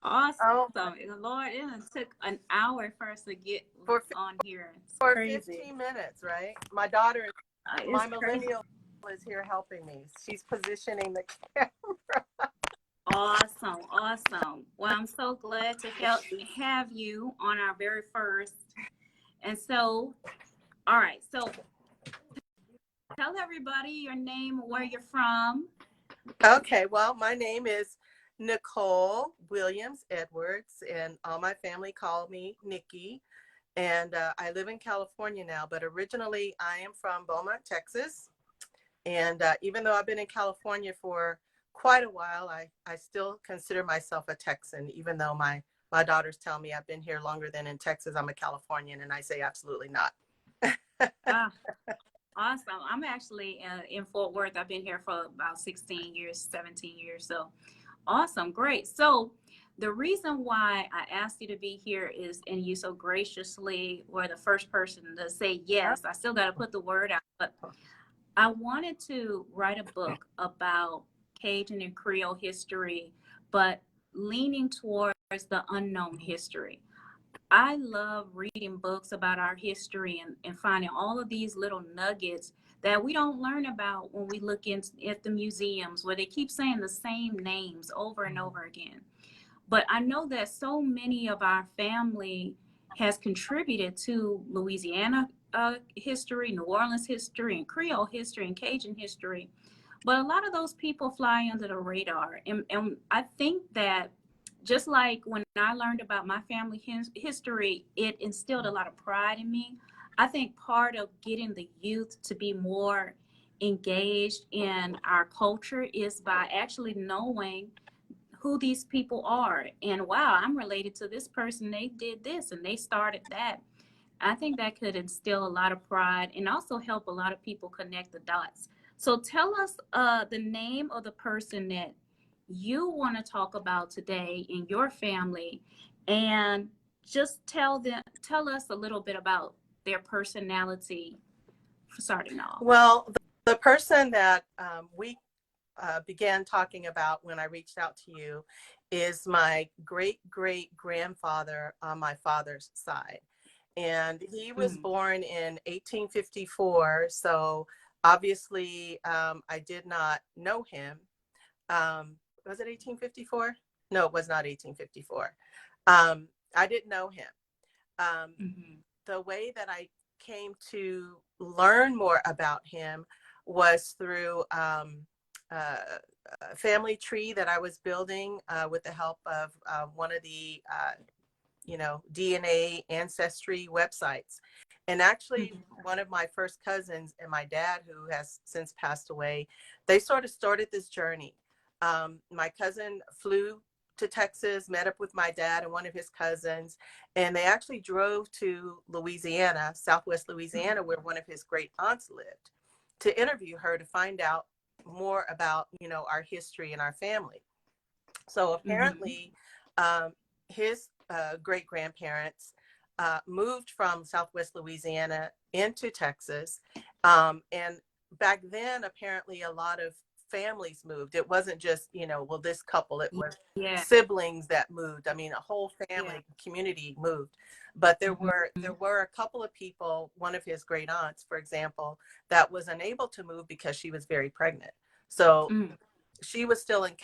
Awesome. Oh, Lord, it done took an hour for us to get for on here. It's for crazy. 15 minutes, right? My daughter, It's my crazy. millennial is here helping me. She's positioning the camera. Awesome. Awesome. Well, I'm so glad to have you on our very first. And so, all right. So tell everybody your name, where you're from. Okay, well, my name is Nichol Williams Edwards, and all my family call me Nikki. And I live in California now, but originally I am from Beaumont, Texas. And even though I've been in California for quite a while, I still consider myself a Texan, even though my daughters tell me I've been here longer than in Texas, I'm a Californian, and I say absolutely not. Ah, awesome. I'm actually in Fort Worth. I've been here for about 16 years, 17 years. So awesome. Great. So the reason why I asked you to be here is, and you so graciously were the first person to say yes. I still got to put the word out, but I wanted to write a book about Cajun and Creole history, but leaning towards the unknown history. I love reading books about our history and finding all of these little nuggets that we don't learn about when we look at the museums where they keep saying the same names over and over again. But I know that so many of our family has contributed to Louisiana history, New Orleans history, and Creole history, and Cajun history. But a lot of those people fly under the radar. And I think that just like when I learned about my family history, it instilled a lot of pride in me. I think part of getting the youth to be more engaged in our culture is by actually knowing who these people are. And wow, I'm related to this person. They did this and they started that. I think that could instill a lot of pride and also help a lot of people connect the dots. So tell us the name of the person that you want to talk about today in your family, and just tell us a little bit about their personality for starting off. Well, the person that we began talking about when I reached out to you is my great-great-grandfather on my father's side. And he was born in 1854. So obviously, I did not know him. Was it 1854? No, it was not 1854. I didn't know him. The way that I came to learn more about him was through a family tree that I was building with the help of one of the DNA ancestry websites. And actually, one of my first cousins and my dad, who has since passed away, they sort of started this journey. My cousin flew to Texas, met up with my dad and one of his cousins, and they actually drove to Louisiana, Southwest Louisiana, where one of his great aunts lived, to interview her to find out more about, our history and our family. So apparently, his great grandparents moved from Southwest Louisiana into Texas. And back then, apparently, a lot of families moved. It wasn't just, this couple, it was siblings that moved. I mean, a whole family community moved. But there were a couple of people, one of his great aunts, for example, that was unable to move because she was very pregnant. So she was still in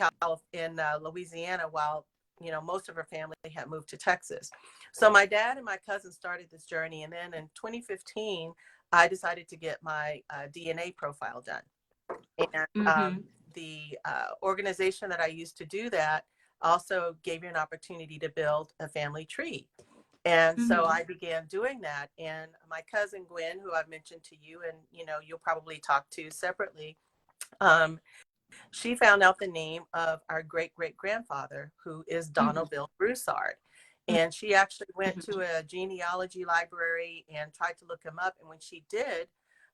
Louisiana while, most of her family had moved to Texas. So my dad and my cousin started this journey. And then in 2015, I decided to get my DNA profile done. And the organization that I used to do that also gave you an opportunity to build a family tree. And so I began doing that. And my cousin Gwen, who I've mentioned to you, and you'll probably talk to separately, she found out the name of our great-great-grandfather, who is Donaville Broussard. And she actually went to a genealogy library and tried to look him up. And when she did,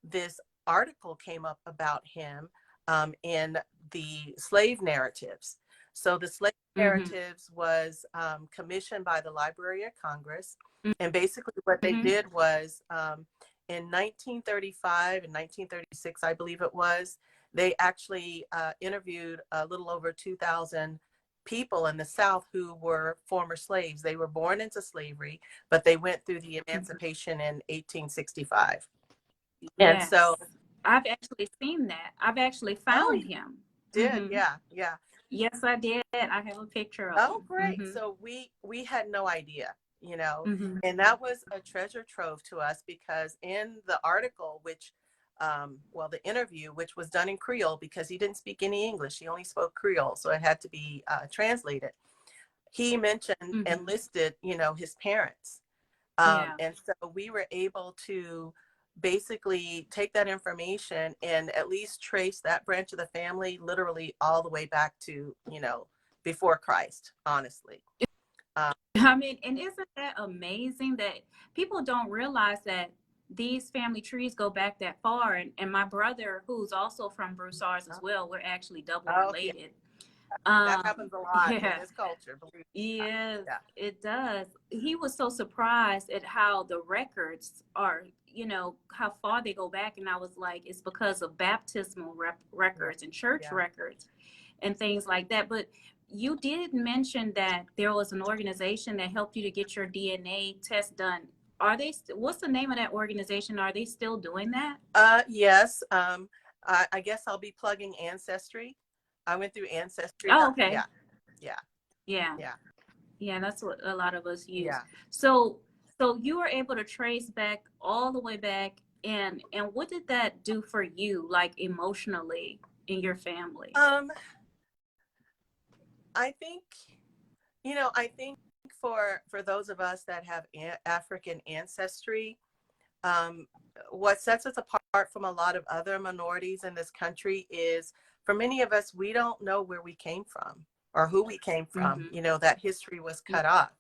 this article came up about him in the slave narratives. So the slave narratives was commissioned by the Library of Congress. And basically what they did was in 1935 and 1936, I believe it was, they actually interviewed a little over 2,000 people in the South who were former slaves. They were born into slavery, but they went through the emancipation in 1865. And so, Yes. I've actually seen that. I've actually oh, found you him. did, yeah, yeah. Yes, I did. I have a picture of Oh, him. great. So we had no idea, you know, Mm-hmm. and that was a treasure trove to us, because in the article, which, well, the interview, which was done in Creole, because he didn't speak any English, he only spoke Creole, so it had to be translated. He mentioned and listed, you know, his parents. Yeah. And so we were able to basically take that information and at least trace that branch of the family literally all the way back to, you know, before Christ, honestly. I mean, and isn't that amazing that people don't realize that these family trees go back that far? And my brother, who's also from Broussards as well, we're actually double Oh, yeah, related. that happens a lot in Yeah, this culture, believe it or not. yes, Yeah. it does. He was so surprised at how the records are, you know, how far they go back. And I was like, it's because of baptismal records and church Yeah. records and things like that. But you did mention that there was an organization that helped you to get your DNA test done. Are they, what's the name of that organization? Are they still doing that? Yes. I guess I'll be plugging Ancestry. I went through Ancestry. Oh, okay. Yeah. Yeah. Yeah. Yeah. Yeah, that's what a lot of us use. Yeah. So you were able to trace back all the way back, and what did that do for you, like emotionally in your family? I think, you know, I think for those of us that have African ancestry, um, what sets us apart from a lot of other minorities in this country is, for many of us, we don't know where we came from or who we came from. You know, that history was cut off.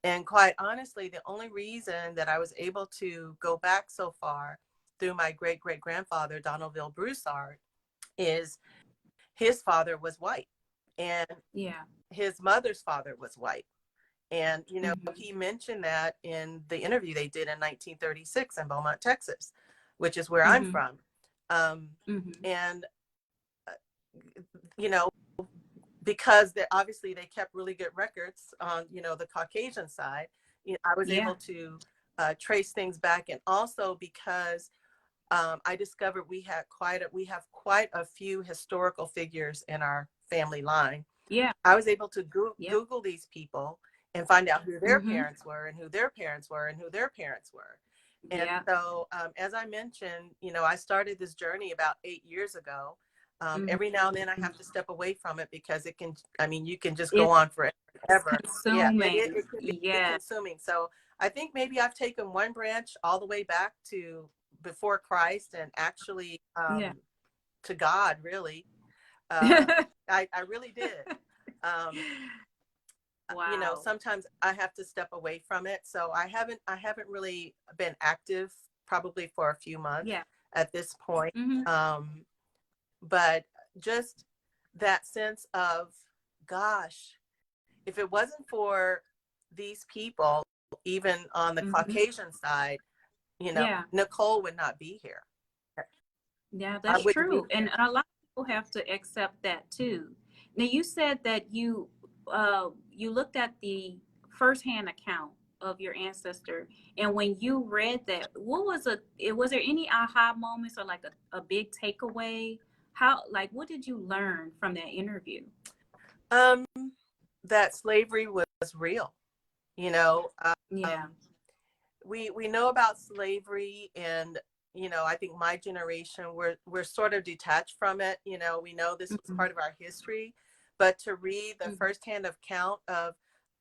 And quite honestly, the only reason that I was able to go back so far through my great great grandfather, Donaville Broussard, is his father was white and Yeah. his mother's father was white. And, you know, Mm-hmm. he mentioned that in the interview they did in 1936 in Beaumont, Texas, which is where I'm Mm-hmm. from. Mm-hmm. And, you know, because they obviously they kept really good records on, you know, the Caucasian side, you know, I was Yeah. able to trace things back. And also because I discovered we have quite a few historical figures in our family line. Yeah. I was able to Yep. Google these people and find out who their Mm-hmm. parents were and who their parents were and who their parents were. And Yeah. so, as I mentioned, you know, I started this journey about 8 years ago. Mm-hmm. Every now and then I have to step away from it because it can, I mean, you can just go It's on forever. Yeah, consuming. it can be Yeah. consuming. So I think maybe I've taken one branch all the way back to before Christ and actually Yeah. to God, really. Uh, I really did. You know, Wow. sometimes I have to step away from it. So I haven't really been active probably for a few months Yeah. at this point. Mm-hmm. But just that sense of, gosh, if it wasn't for these people, even on the Mm-hmm. Caucasian side, you know, Yeah. Nichol would not be here. Yeah, I that's wouldn't be true. And here. a lot of people have to accept that too. Now you said that you looked at the firsthand account of your ancestor, and when you read that, was there any aha moments or like a big takeaway? How, like, what did you learn from that interview? Um, that slavery was real. You know, Yeah. we know about slavery, and you know, I think my generation we're sort of detached from it. You know, we know this was Mm-hmm. part of our history, but to read the Mm-hmm. firsthand account of,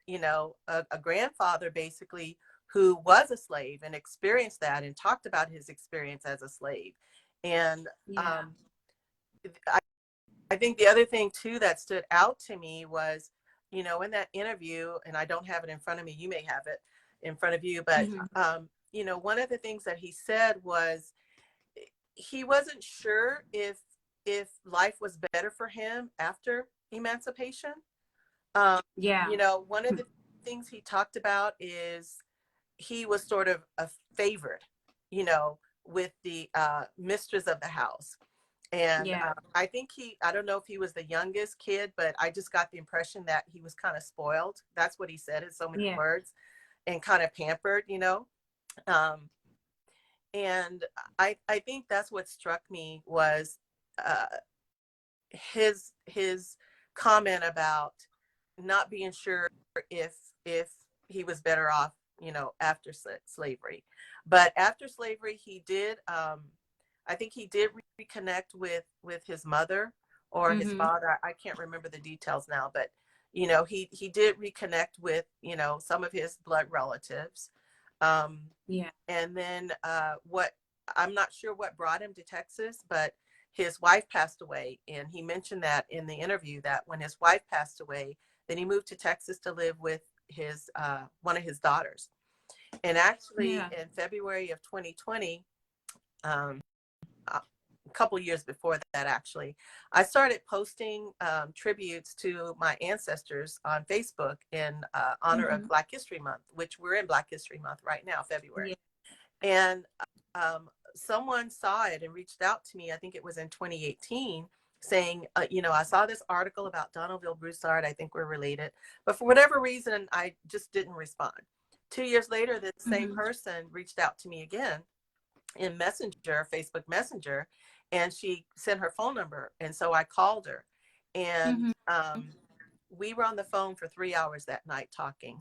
you know, a grandfather basically who was a slave and experienced that and talked about his experience as a slave, and Yeah. I, I think the other thing too that stood out to me was, you know, in that interview, and I don't have it in front of me, you may have it in front of you, but Mm-hmm. you know, one of the things that he said was he wasn't sure if life was better for him after emancipation. Yeah. You know, one of the things he talked about is he was sort of a favored, you know, with the mistress of the house. And Yeah. I think I don't know if he was the youngest kid, but I just got the impression that he was kind of spoiled. That's what he said in so many Yeah. words, and kind of pampered, you know. Um, and I think that's what struck me was uh, his comment about not being sure if if he was better off, you know, after slavery. But after slavery, he did. I think he did reconnect with his mother or his Mm-hmm. father. I can't remember the details now, but you know, he did reconnect with, you know, some of his blood relatives. Um, Yeah. and then what I'm not sure what brought him to Texas, but his wife passed away, and he mentioned that in the interview that when his wife passed away, then he moved to Texas to live with his one of his daughters. And actually, Yeah. in February of 2020, a couple years before that, actually, I started posting tributes to my ancestors on Facebook in honor of Mm-hmm. Black History Month, which we're in Black History Month right now, February. Yeah. And someone saw it and reached out to me. I think it was in 2018, saying, you know, I saw this article about Donaville Broussard. I think we're related. But for whatever reason, I just didn't respond. 2 years later, the same Mm-hmm. person reached out to me again in Messenger, Facebook Messenger, and she sent her phone number. And so I called her. And Mm-hmm. we were on the phone for 3 hours that night talking.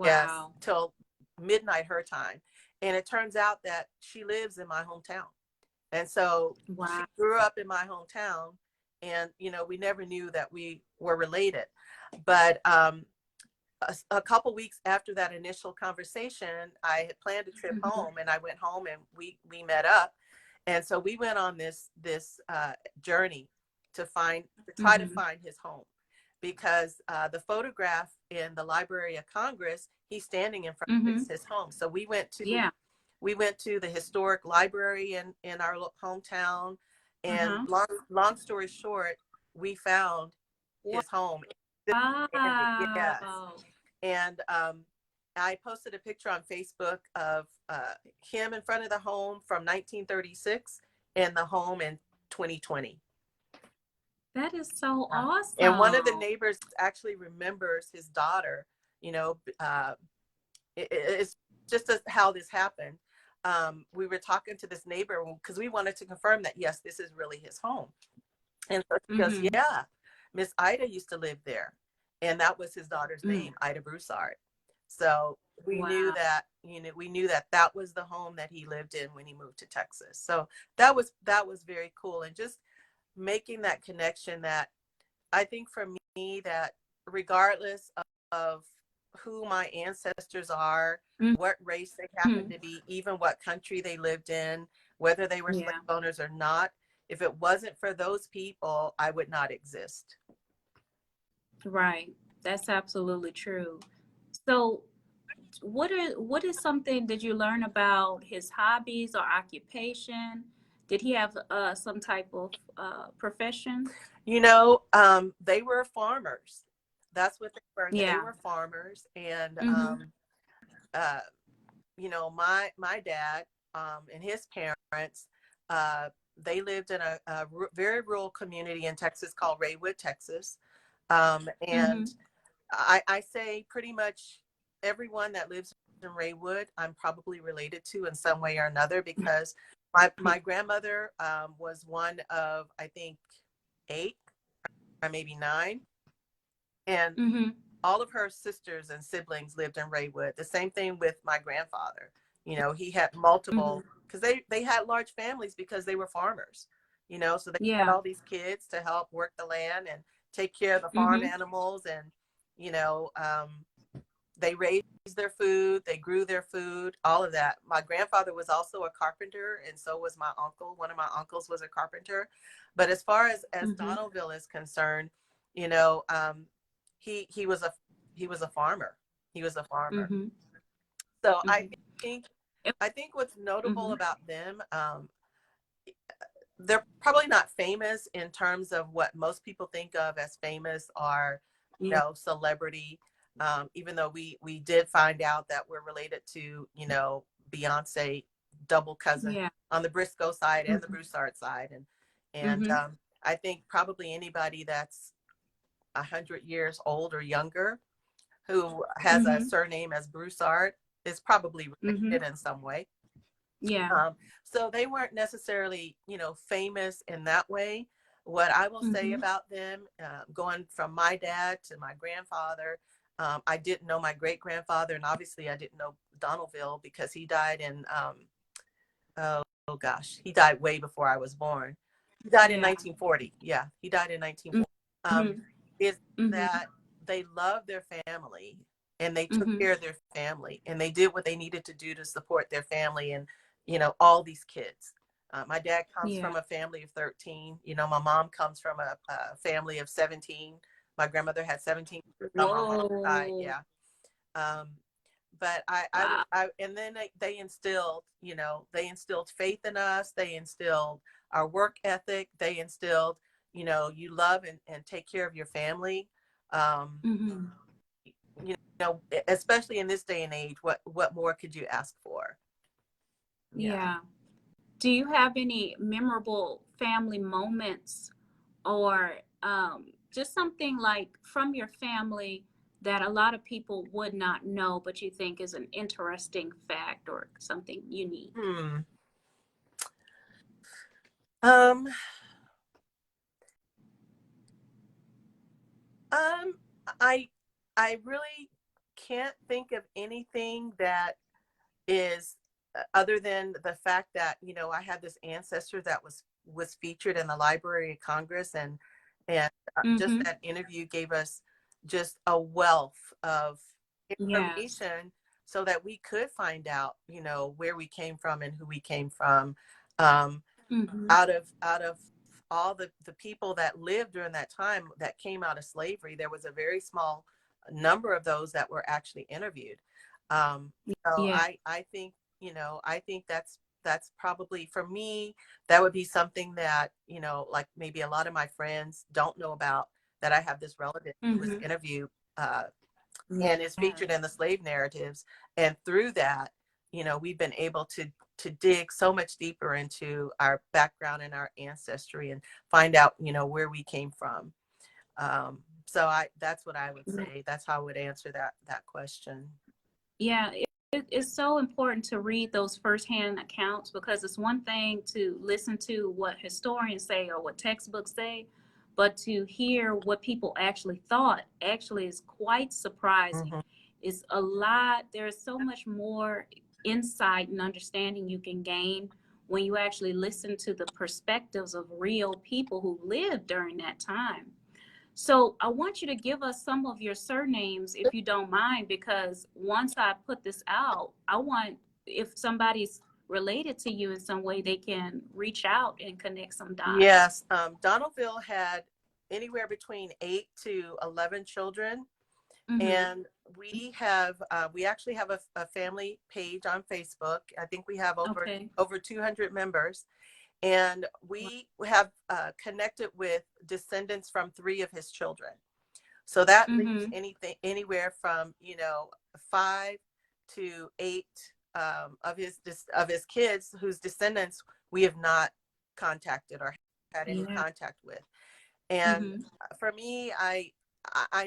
Yes, Wow. till midnight her time. And it turns out that she lives in my hometown. And so she Wow. grew up in my hometown. And, you know, we never knew that we were related. But a couple weeks after that initial conversation, I had planned a trip Mm-hmm. home, and I went home and we met up. And so we went on this journey to try to Mm-hmm. find his home, because the photograph in the Library of Congress, he's standing in front of Mm-hmm. his home. So Yeah. we went to the historic library in our hometown, and Uh-huh. long story short, we found his home. Yes, Wow. and I posted a picture on Facebook of him in front of the home from 1936 and the home in 2020. That is so And one of the awesome. neighbors actually remembers his daughter. You know, it's just how this happened. We were talking to this neighbor because we wanted to confirm that, yes, this is really his home. And so she goes, Mm-hmm. yeah, Miss Ida used to live there. And that was his daughter's Mm. name, Ida Broussard. So Wow. we knew that that was the home that he lived in when he moved to Texas. So that was very cool. And just making that connection, that I think for me, that regardless of who my ancestors are, what race they happen Mm-hmm. to be, even what country they lived in, whether they were slave Yeah. owners or not, if it wasn't for those people, I would not exist. Right. That's absolutely true. So, what is something did you learn about his hobbies or occupation? Did he have some type of profession? You know, they were farmers. That's what they were. They Yeah. were farmers. And Mm-hmm. uh, you know, my dad and his parents, uh, they lived in a very rural community in Texas called Raywood, Texas. And Mm-hmm. I say pretty much everyone that lives in Raywood, I'm probably related to in some way or another, because my grandmother was one of, I think, 8 or maybe 9. And Mm-hmm. all of her sisters and siblings lived in Raywood. The same thing with my grandfather. You know, he had Mm-hmm. multiple, because they had large families because they were farmers, you know, so they had Yeah. all these kids to help work the land and take care of the farm Mm-hmm. animals. And, you know, they raised their food, they grew their food, all of that. My grandfather was also a carpenter, and so was my uncle. One of my uncles was a carpenter. But as far as Mm-hmm. Donaldville is concerned, you know, he was a farmer. He was a farmer. Mm-hmm. So Mm-hmm. think Yep. I think what's notable Mm-hmm. about them, they're probably not famous in terms of what most people think of as famous, are, you Yeah. know, celebrity. Even though we did find out that we're related to, you know, Beyonce double cousin Yeah. on the Briscoe side and the Mm-hmm. Broussard side. And, And Mm-hmm. I think probably anybody that's 100 years old or younger who has a Mm-hmm. surname as Broussard is probably Mm-hmm. related in some way. Yeah. So they weren't necessarily, famous in that way. What I will say Mm-hmm. about them, going from my dad to my grandfather, I didn't know my great grandfather, and obviously I didn't know Donaville because he died in, oh gosh, he died way before I was born. He died in Yeah. 1940. Yeah, he died in 1940. Um, Mm-hmm. is Mm-hmm. that they loved their family and they took Mm-hmm. care of their family and they did what they needed to do to support their family and, all these kids. My dad comes Yeah. from a family of 13. My mom comes from a family of 17. My grandmother had 17 on my mom's side. Whoa. Yeah. Um, but Wow. and then they instilled, they instilled faith in us. They instilled our work ethic. They instilled, you love and take care of your family. Um, Mm-hmm. Especially in this day and age, what more could you ask for? Yeah. Yeah. Do you have any memorable family moments or just something like from your family that a lot of people would not know, but you think is an interesting fact or something unique? Hmm. Um, um, I, I really can't think of anything that is other than the fact that I had this ancestor that was featured in the Library of Congress, and just Mm-hmm. that interview gave us just a wealth of Yes. information so that we could find out where we came from and who we came from. um, Mm-hmm. out of all the people that lived during that time that came out of slavery, there was a very small number of those that were actually interviewed. um, so Yeah. I think that's probably for me, that would be something that like maybe a lot of my friends don't know about, that I have this relative who was Mm-hmm. interviewed and is Yeah. featured in the slave narratives. And through that, we've been able to dig so much deeper into our background and our ancestry and find out, where we came from. So that's what I would say. That's how I would answer that question. Yeah, it's so important to read those firsthand accounts because it's one thing to listen to what historians say or what textbooks say, but to hear what people actually thought actually is quite surprising. Hmm. It's a lot, there's so much more insight and understanding you can gain when you actually listen to the perspectives of real people who lived during that time. So I want you to give us some of your surnames if you don't mind, because once I put this out, I want, if somebody's related to you in some way, they can reach out and connect some dots. Yes, Donaldville had anywhere between 8 to 11 children. Mm-hmm. And we actually have a family page on Facebook. I think we have Okay. over 200 members, and we have connected with descendants from 3 of his children. So that leaves Mm-hmm. anything anywhere from 5 to 8 of his kids whose descendants we have not contacted or had any Yeah. contact with. And Mm-hmm. for me, I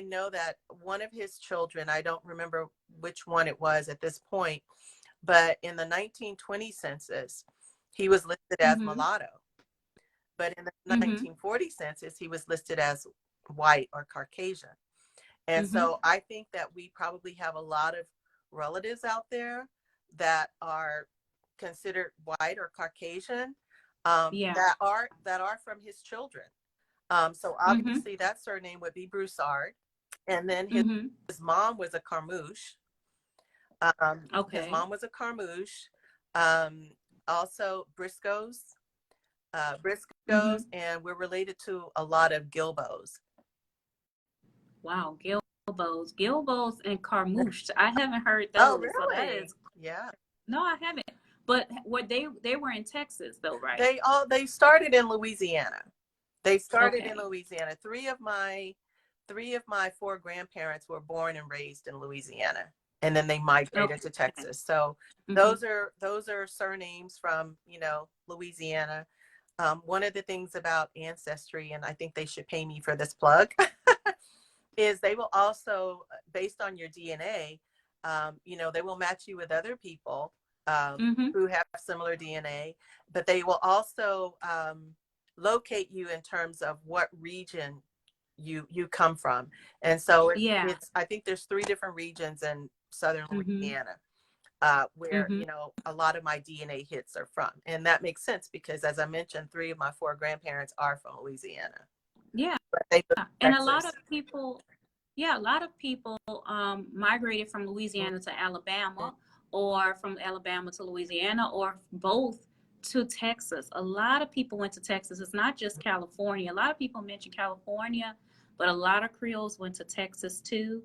know that one of his children, I don't remember which one it was at this point, but in the 1920 census, he was listed as Mm-hmm. mulatto. But in the Mm-hmm. 1940 census, he was listed as white or Caucasian. And Mm-hmm. so I think that we probably have a lot of relatives out there that are considered white or Caucasian, Yeah. that are from his children. So Mm-hmm. obviously that surname would be Broussard. And then Mm-hmm. his mom was a Carmouche. His Okay. mom was a Carmouche. Um, Also Mm-hmm. Briscoes, and we're related to a lot of Gilbos. Wow. Gilbos and Carmouche. I haven't heard Oh, those. So that really? is, Yeah. no, I haven't. But were they were in Texas though, right? They started in Louisiana. They started in Okay. Louisiana. Three of my four grandparents were born and raised in Louisiana, and then they Okay. migrated to Texas. So Mm-hmm. those are surnames from Louisiana. one of the things about Ancestry, and I think they should pay me for this plug, is they will also, based on your DNA, they will match you with other people who have similar DNA, but they will also locate you in terms of what region you come from. And so it's I think there's 3 different regions in southern Louisiana where a lot of my DNA hits are from, and that makes sense because, as I mentioned, 3 of my 4 grandparents are from Louisiana. Yeah, and a lot of people migrated from Louisiana to Alabama, or from Alabama to Louisiana, or both to Texas. A lot of people went to Texas. It's not just California. A lot of people mention California, but a lot of Creoles went to Texas too.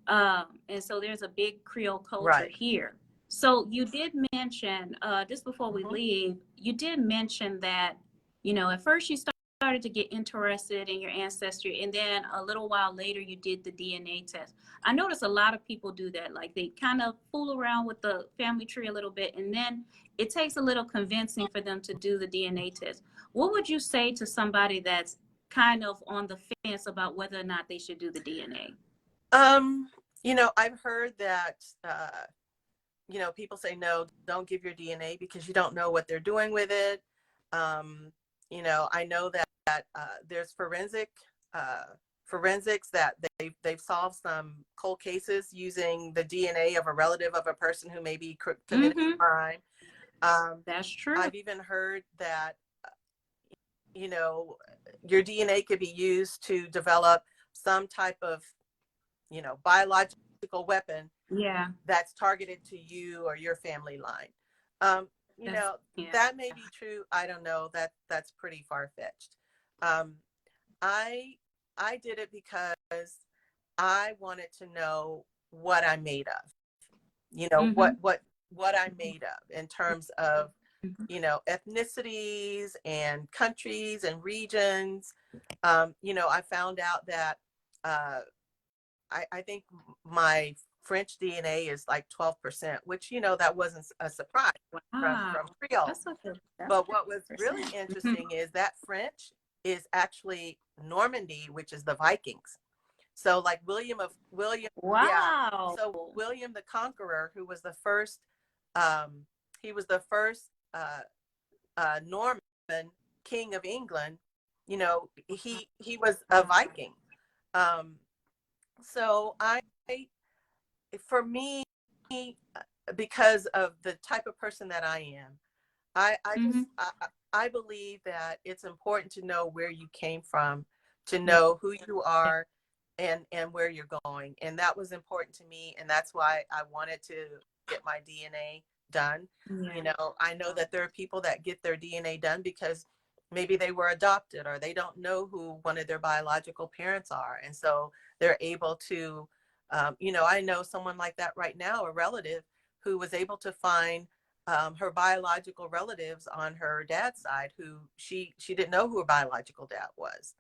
And so there's a big Creole culture here. So you did mention, just before we leave, you did mention that, at first you started to get interested in your ancestry, and then a little while later you did the DNA test. I notice a lot of people do that. Like, they kind of fool around with the family tree a little bit, and then it takes a little convincing for them to do the DNA test. What would you say to somebody that's kind of on the fence about whether or not they should do the DNA? I've heard that people say, no, don't give your DNA because you don't know what they're doing with it. I know that there's forensics that they've solved some cold cases using the DNA of a relative of a person who maybe committed a crime. That's true. I've even heard that your DNA could be used to develop some type of biological weapon that's targeted to you or your family line. That may be true. I don't know. That's pretty far-fetched. I did it because I wanted to know what I'm made of. What I'm made of in terms of ethnicities and countries and regions. I found out that I think my French DNA is like 12%, which, that wasn't a surprise from Creole. But what was really interesting is that French is actually Normandy, which is the Vikings. So like William. Wow. Yeah. So William the Conqueror, who was the first, Norman king of England, he was a Viking. So for me, because of the type of person that I am, I believe that it's important to know where you came from, to know who you are, and where you're going. And that was important to me, and that's why I wanted to get my DNA done. I know that there are people that get their DNA done because maybe they were adopted, or they don't know who one of their biological parents are, and so they're able to I know someone like that right now, a relative who was able to find her biological relatives on her dad's side, who she didn't know who her biological dad was,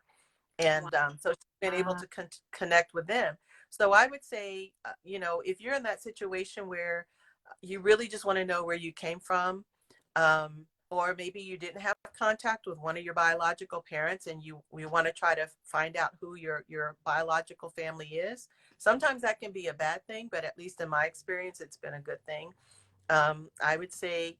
and so she's been able to connect with them. So I would say, if you're in that situation where you really just want to know where you came from, or maybe you didn't have contact with one of your biological parents, and you want to try to find out who your biological family is. Sometimes that can be a bad thing, but at least in my experience, it's been a good thing. I would say,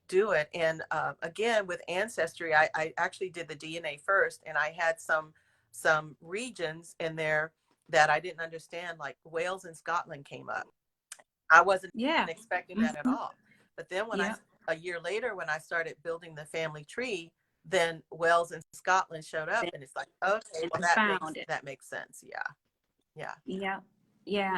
do it. And again, with Ancestry, I actually did the DNA first, and I had some regions in there that I didn't understand, like Wales and Scotland came up. I wasn't even expecting that at all. But then a year later, when I started building the family tree, then Wales and Scotland showed up, and it's like, okay, well, that makes sense. Yeah.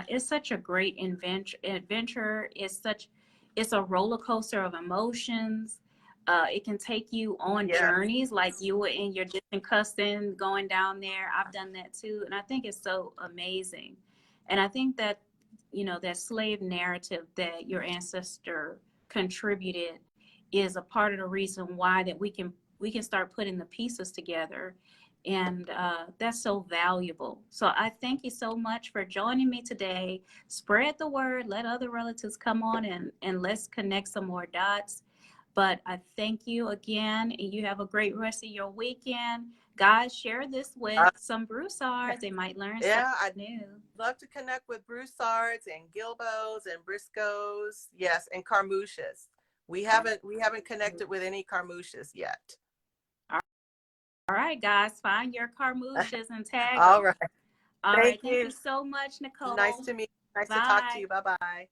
It's such a great adventure. It's a roller coaster of emotions. It can take you on journeys, like you were in your distant cousin going down there. I've done that too, and I think it's so amazing. And I think that that slave narrative that your ancestor contributed is a part of the reason why that we can start putting the pieces together, and that's so valuable. So I thank you so much for joining me today. Spread the word, let other relatives come on, and let's connect some more dots. But I thank you again, and you have a great rest of your weekend. Guys, share this with some Broussards. They might learn Yeah, I'd something new. love to connect with Broussards and Gilboas and Briscoes. Yes, and Carmouches. We haven't connected with any Carmouches yet. All right, guys, find your Carmouches and tag All them. right. All right, Thank you so much, Nichol. Nice to meet you. Nice Bye. to talk to you. Bye-bye.